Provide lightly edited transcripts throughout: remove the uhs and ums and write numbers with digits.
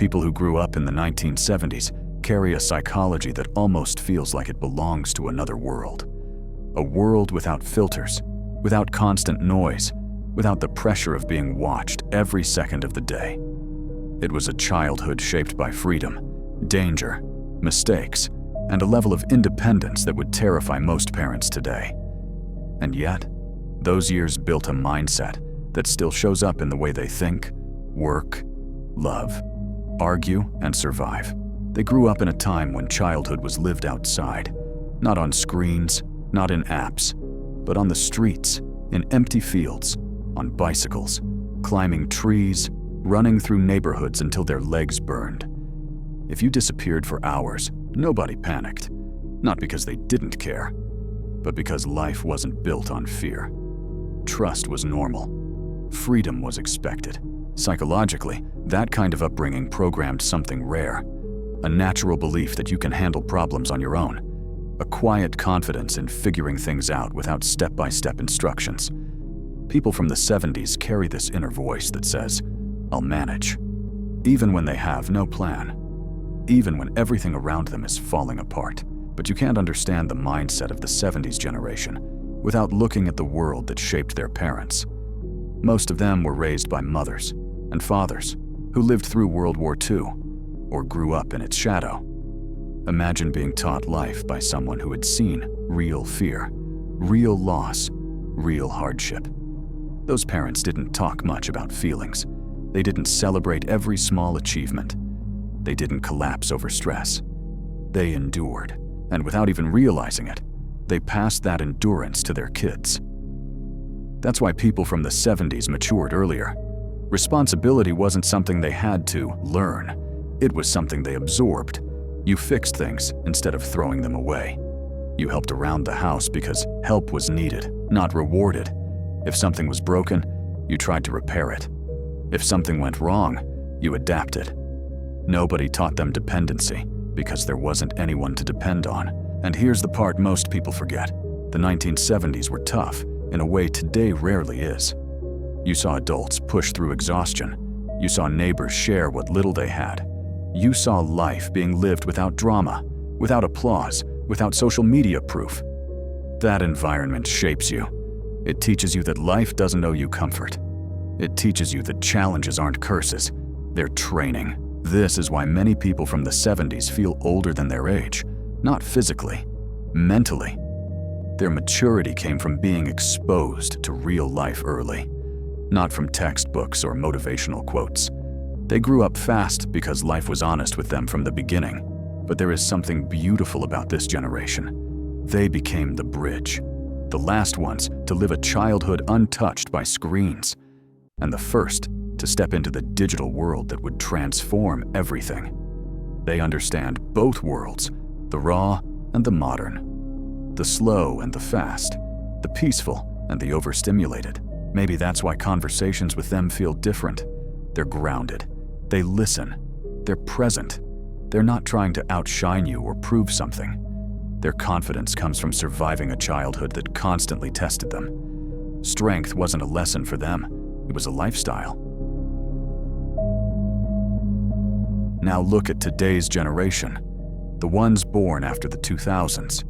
People who grew up in the 1970s carry a psychology that almost feels like it belongs to another world. A world without filters, without constant noise, without the pressure of being watched every second of the day. It was a childhood shaped by freedom, danger, mistakes, and a level of independence that would terrify most parents today. And yet, those years built a mindset that still shows up in the way they think, work, love, argue, and survive. They grew up in a time when childhood was lived outside, not on screens, not in apps, but on the streets, in empty fields, on bicycles, climbing trees, running through neighborhoods until their legs burned. If you disappeared for hours, nobody panicked, not because they didn't care, but because life wasn't built on fear. Trust was normal. Freedom was expected. Psychologically, that kind of upbringing programmed something rare, a natural belief that you can handle problems on your own, a quiet confidence in figuring things out without step-by-step instructions. People from the 70s carry this inner voice that says, "I'll manage," even when they have no plan, even when everything around them is falling apart. But you can't understand the mindset of the 70s generation without looking at the world that shaped their parents. Most of them were raised by mothers and fathers who lived through World War II or grew up in its shadow. Imagine being taught life by someone who had seen real fear, real loss, real hardship. Those parents didn't talk much about feelings. They didn't celebrate every small achievement. They didn't collapse over stress. They endured, and without even realizing it, they passed that endurance to their kids. That's why people from the 70s matured earlier. Responsibility wasn't something they had to learn. It was something they absorbed. You fixed things instead of throwing them away. You helped around the house because help was needed, not rewarded. If something was broken, you tried to repair it. If something went wrong, you adapted. Nobody taught them dependency because there wasn't anyone to depend on. And here's the part most people forget. The 1970s were tough in a way today rarely is. You saw adults push through exhaustion. You saw neighbors share what little they had. You saw life being lived without drama, without applause, without social media proof. That environment shapes you. It teaches you that life doesn't owe you comfort. It teaches you that challenges aren't curses, they're training. This is why many people from the 70s feel older than their age, not physically, mentally. Their maturity came from being exposed to real life early, not from textbooks or motivational quotes. They grew up fast because life was honest with them from the beginning. But there is something beautiful about this generation. They became the bridge, the last ones to live a childhood untouched by screens, and the first to step into the digital world that would transform everything. They understand both worlds, the raw and the modern, the slow and the fast, the peaceful and the overstimulated. Maybe that's why conversations with them feel different. They're grounded. They listen. They're present. They're not trying to outshine you or prove something. Their confidence comes from surviving a childhood that constantly tested them. Strength wasn't a lesson for them. It was a lifestyle. Now look at today's generation, the ones born after the 2000s.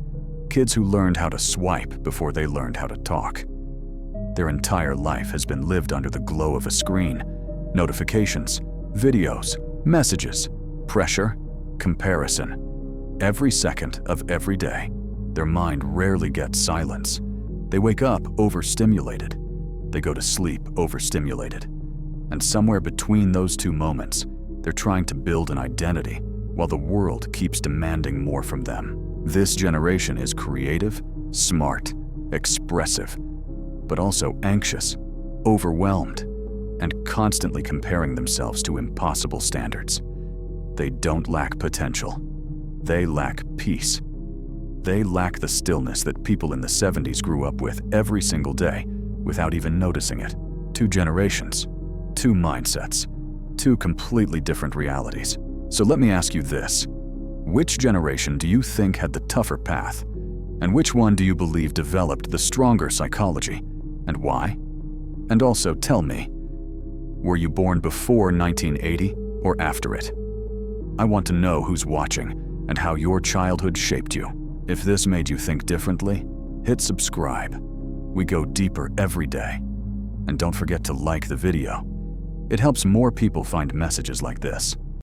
Kids who learned how to swipe before they learned how to talk. Their entire life has been lived under the glow of a screen. Notifications, videos, messages, pressure, comparison. Every second of every day, their mind rarely gets silence. They wake up overstimulated. They go to sleep overstimulated. And somewhere between those two moments, they're trying to build an identity while the world keeps demanding more from them. This generation is creative, smart, expressive, but also anxious, overwhelmed, and constantly comparing themselves to impossible standards. They don't lack potential. They lack peace. They lack the stillness that people in the 70s grew up with every single day without even noticing it. Two generations, two mindsets, two completely different realities. So let me ask you this. Which generation do you think had the tougher path? And which one do you believe developed the stronger psychology? And why? And also tell me, were you born before 1980 or after it? I want to know who's watching and how your childhood shaped you. If this made you think differently, hit subscribe. We go deeper every day. And don't forget to like the video. It helps more people find messages like this.